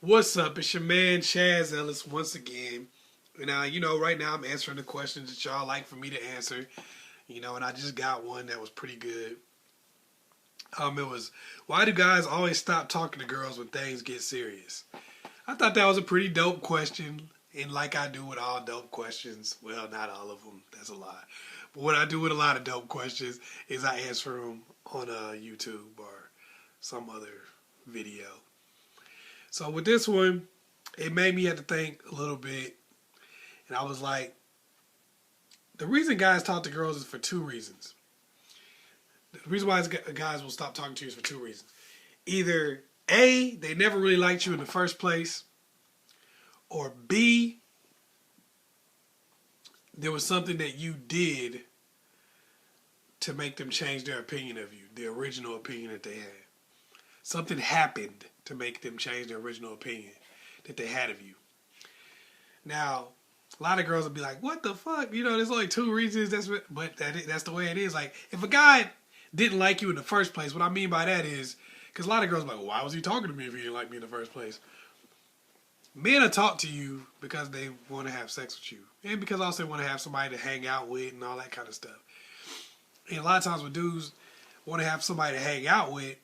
What's up? It's your man Chazz Ellis once again. And right now I'm answering the questions that y'all like for me to answer. And I just got one that was pretty good. It was, why do guys always stop talking to girls when things get serious? I thought that was a pretty dope question. And like I do with all dope questions, well, not all of them, that's a lie. But what I do with a lot of dope questions is I answer them on YouTube or some other video. So with this one, it made me have to think a little bit. And I was like, the reason guys talk to girls is for two reasons. The reason why guys will stop talking to you is for two reasons. Either A, they never really liked you in the first place, or B, there was something that you did to make them change their opinion of you, the original opinion that they had. Something happened to make them change their original opinion that they had of you. Now, a lot of girls will be like, what the fuck? There's only two reasons. But that's the way it is. Like, if a guy didn't like you in the first place, what I mean by that is, because a lot of girls are like, well, why was he talking to me if he didn't like me in the first place? Men will talk to you because they want to have sex with you. And because also they want to have somebody to hang out with and all that kind of stuff. And a lot of times when dudes want to have somebody to hang out with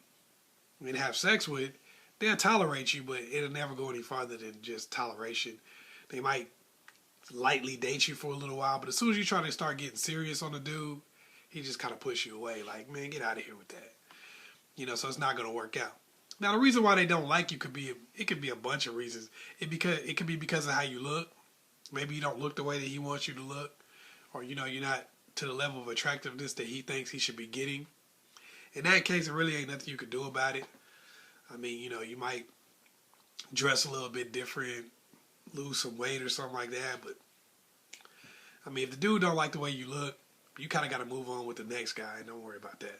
and have sex with, they'll tolerate you, but it'll never go any farther than just toleration. They might lightly date you for a little while, but as soon as you try to start getting serious on the dude, he just kind of push you away. Like, man, get out of here with that. So it's not going to work out. Now, the reason why they don't like you could be a bunch of reasons. It could be because of how you look. Maybe you don't look the way that he wants you to look, or you're not to the level of attractiveness that he thinks he should be getting. In that case, there really ain't nothing you could do about it. I mean, you might dress a little bit different, lose some weight or something like that, but I mean, if the dude don't like the way you look, you kind of got to move on with the next guy and don't worry about that.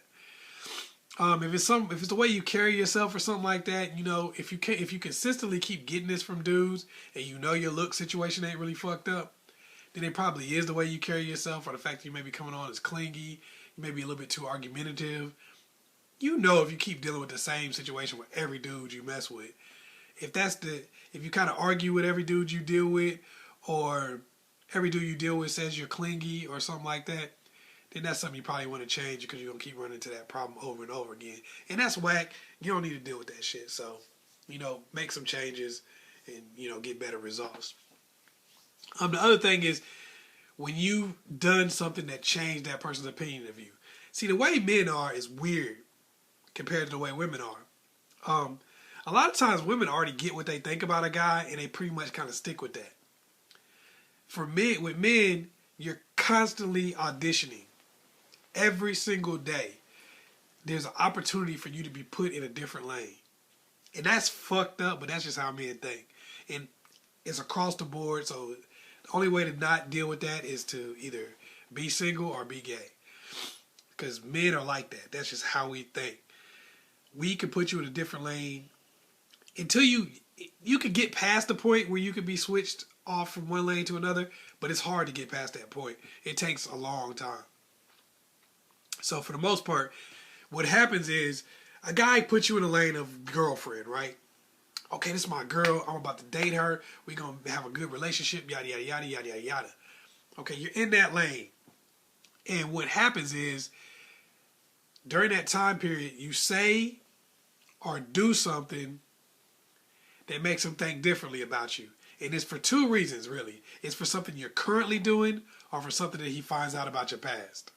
If it's the way you carry yourself or something like that, if you consistently keep getting this from dudes and your look situation ain't really fucked up, then it probably is the way you carry yourself, or the fact that you may be coming on as clingy, you may be a little bit too argumentative. If you keep dealing with the same situation with every dude you mess with, if you kind of argue with every dude you deal with, or every dude you deal with says you're clingy or something like that, then that's something you probably want to change, because you're going to keep running into that problem over and over again. And that's whack. You don't need to deal with that shit. So, make some changes and, get better results. The other thing is, when you've done something that changed that person's opinion of you. See, the way men are is weird compared to the way women are. A lot of times women already get what they think about a guy, and they pretty much kind of stick with that. With men, you're constantly auditioning. Every single day, there's an opportunity for you to be put in a different lane. And that's fucked up, but that's just how men think. And it's across the board, so the only way to not deal with that is to either be single or be gay. Because men are like that. That's just how we think. We can put you in a different lane until you could get past the point where you could be switched off from one lane to another, but it's hard to get past that point. It takes a long time. So for the most part, what happens is a guy puts you in a lane of girlfriend, right? Okay, this is my girl. I'm about to date her. We're going to have a good relationship, yada, yada, yada, yada, yada, yada. Okay, you're in that lane. And what happens is, during that time period, you say or do something that makes him think differently about you. And it's for two reasons, really. It's for something you're currently doing, or for something that he finds out about your past.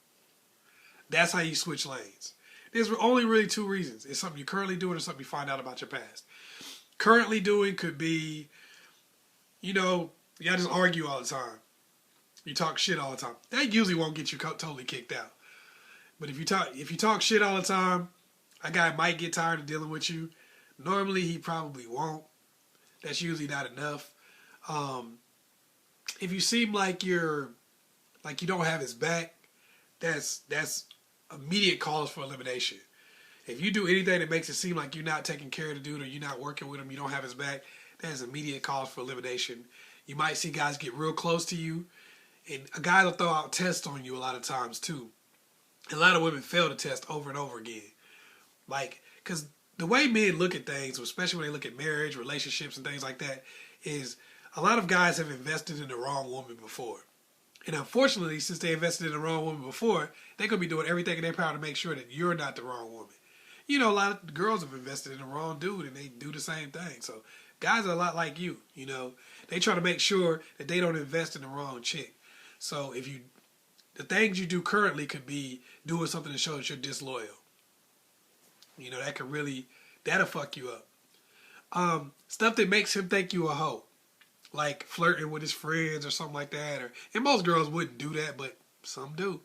That's how you switch lanes. There's only really two reasons. It's something you're currently doing, or something you find out about your past. Currently doing could be, y'all just argue all the time. You talk shit all the time. That usually won't get you totally kicked out. But if you talk shit all the time, a guy might get tired of dealing with you. Normally, he probably won't. That's usually not enough. If you seem like you don't have his back, that's immediate cause for elimination. If you do anything that makes it seem like you're not taking care of the dude, or you're not working with him, you don't have his back, that is immediate cause for elimination. You might see guys get real close to you, and a guy will throw out tests on you a lot of times too. A lot of women fail to test over and over again. Because the way men look at things, especially when they look at marriage, relationships, and things like that, is a lot of guys have invested in the wrong woman before. And unfortunately, since they invested in the wrong woman before, they're going to be doing everything in their power to make sure that you're not the wrong woman. You know, a lot of girls have invested in the wrong dude, and they do the same thing. So guys are a lot like you, you know. They try to make sure that they don't invest in the wrong chick. So the things you do currently could be doing something to show that you're disloyal. You know, that'll fuck you up. Stuff that makes him think you a hoe. Like flirting with his friends or something like that. And most girls wouldn't do that, but some do.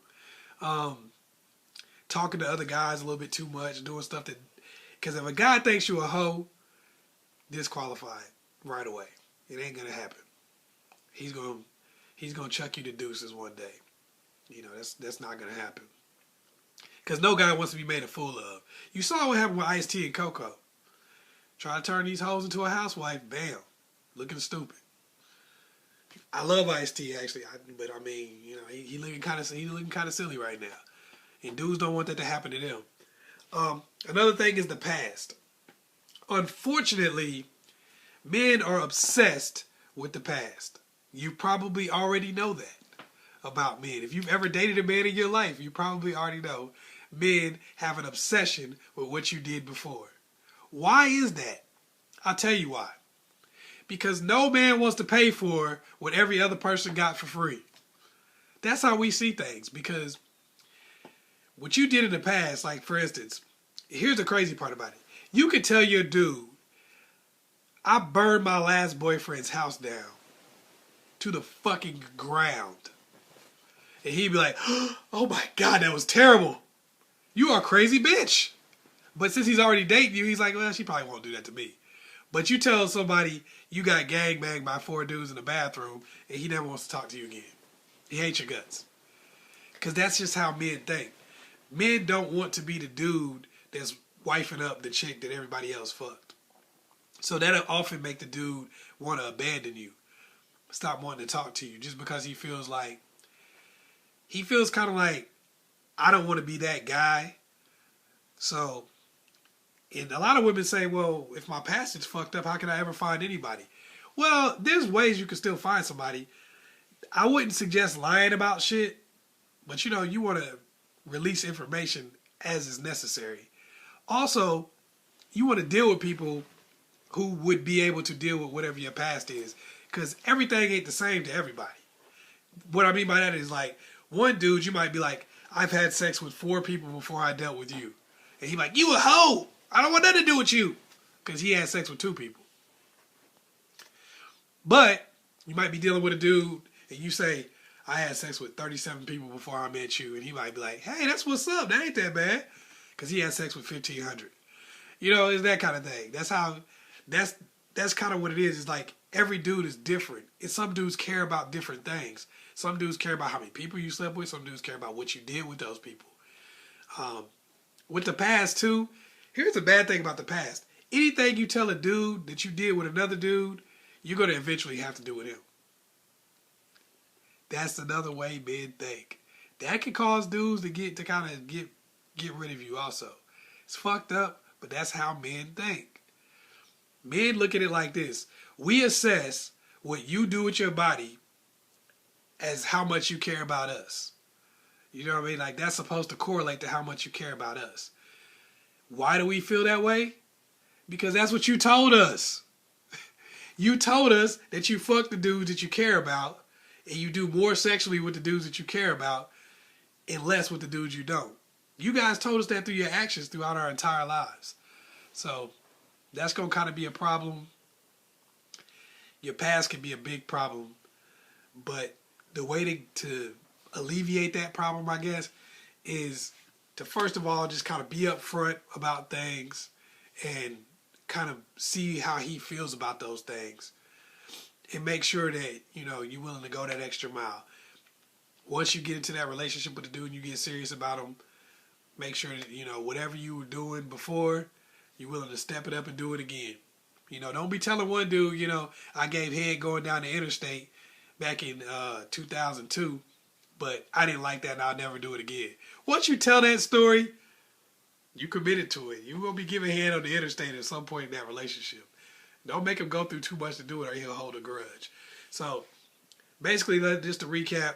Talking to other guys a little bit too much, doing stuff that... Because if a guy thinks you a hoe, disqualified right away. It ain't gonna happen. He's gonna chuck you to deuces one day. You know, that's not gonna happen. Because no guy wants to be made a fool of. You saw what happened with Ice-T and Coco. Try to turn these hoes into a housewife, bam. Looking stupid. I love Ice-T actually, but I mean, you know, he looking kind of silly right now, and dudes don't want that to happen to them. Another thing is the past. Unfortunately, men are obsessed with the past. You probably already know that about men. If you've ever dated a man in your life, you probably already know men have an obsession with what you did before. Why is that? I'll tell you why. Because no man wants to pay for what every other person got for free. That's how we see things. Because what you did in the past, like for instance, here's the crazy part about it. You could tell your dude, I burned my last boyfriend's house down to the fucking ground. And he'd be like, oh my God, that was terrible. You are a crazy bitch. But since he's already dating you, he's like, well, she probably won't do that to me. But you tell somebody you got gangbanged by 4 dudes in the bathroom and he never wants to talk to you again. He hates your guts. Because that's just how men think. Men don't want to be the dude that's wifing up the chick that everybody else fucked. So that'll often make the dude want to abandon you. Stop wanting to talk to you just because he feels kind of like, I don't want to be that guy. So, and a lot of women say, well, if my past is fucked up, how can I ever find anybody? Well, there's ways you can still find somebody. I wouldn't suggest lying about shit, but you know, you want to release information as is necessary. Also, you want to deal with people who would be able to deal with whatever your past is, because everything ain't the same to everybody. What I mean by that is like, one dude, you might be like, I've had sex with 4 people before I dealt with you. And he like, you a hoe. I don't want nothing to do with you. Because he had sex with 2 people. But you might be dealing with a dude and you say, I had sex with 37 people before I met you. And he might be like, hey, that's what's up. That ain't that bad. Because he had sex with 1,500. You know, it's that kind of thing. That's kind of what it is. It's like every dude is different. And some dudes care about different things. Some dudes care about how many people you slept with. Some dudes care about what you did with those people. With the past, too, here's the bad thing about the past. Anything you tell a dude that you did with another dude, you're going to eventually have to do with him. That's another way men think. That can cause dudes to get rid of you also. It's fucked up, but that's how men think. Men look at it like this. We assess what you do with your body as how much you care about us. You know what I mean? Like, that's supposed to correlate to how much you care about us. Why do we feel that way? Because that's what you told us. You told us that you fuck the dudes that you care about, and you do more sexually with the dudes that you care about, and less with the dudes you don't. You guys told us that through your actions throughout our entire lives. So, that's going to kind of be a problem. Your past can be a big problem, but the way to alleviate that problem, I guess, is to first of all just kind of be upfront about things and kind of see how he feels about those things, and make sure that, you know, you're willing to go that extra mile. Once you get into that relationship with the dude and you get serious about him, make sure that, you know, whatever you were doing before, you're willing to step it up and do it again. You know, don't be telling one dude, you know, I gave head going down the interstate back in 2002, but I didn't like that and I'll never do it again. Once you tell that story, You committed to it. You will be giving head on the interstate at some point in that relationship. Don't make him go through too much to do it, or he'll hold a grudge. So, basically, just to recap,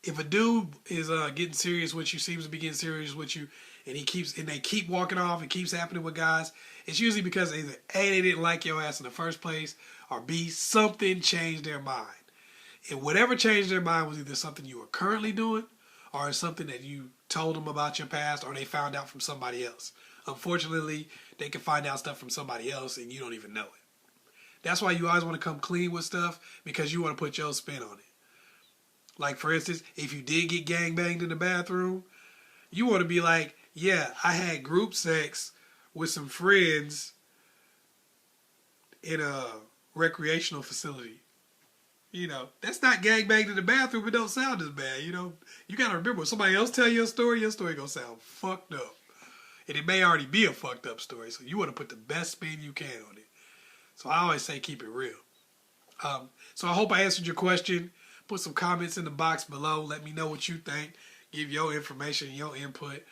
if a dude is getting serious with you, seems to be getting serious with you, and they keep walking off, it keeps happening with guys, it's usually because either A, they didn't like your ass in the first place, or B, something changed their mind. And whatever changed their mind was either something you were currently doing, or something that you told them about your past, or they found out from somebody else. Unfortunately, they can find out stuff from somebody else and you don't even know it. That's why you always want to come clean with stuff, because you want to put your spin on it. Like, for instance, if you did get gangbanged in the bathroom, you want to be like, yeah, I had group sex with some friends in a recreational facility. You know, that's not gangbanged in the bathroom. It don't sound as bad. You know, you got to remember, when somebody else tell your story going to sound fucked up. And it may already be a fucked up story. So you want to put the best spin you can on it. So I always say keep it real. So I hope I answered your question. Put some comments in the box below. Let me know what you think. Give your information, your input.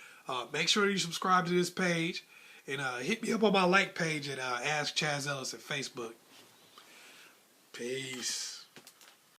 Make sure you subscribe to this page. And hit me up on my like page at AskChazzEllis at Facebook. Peace.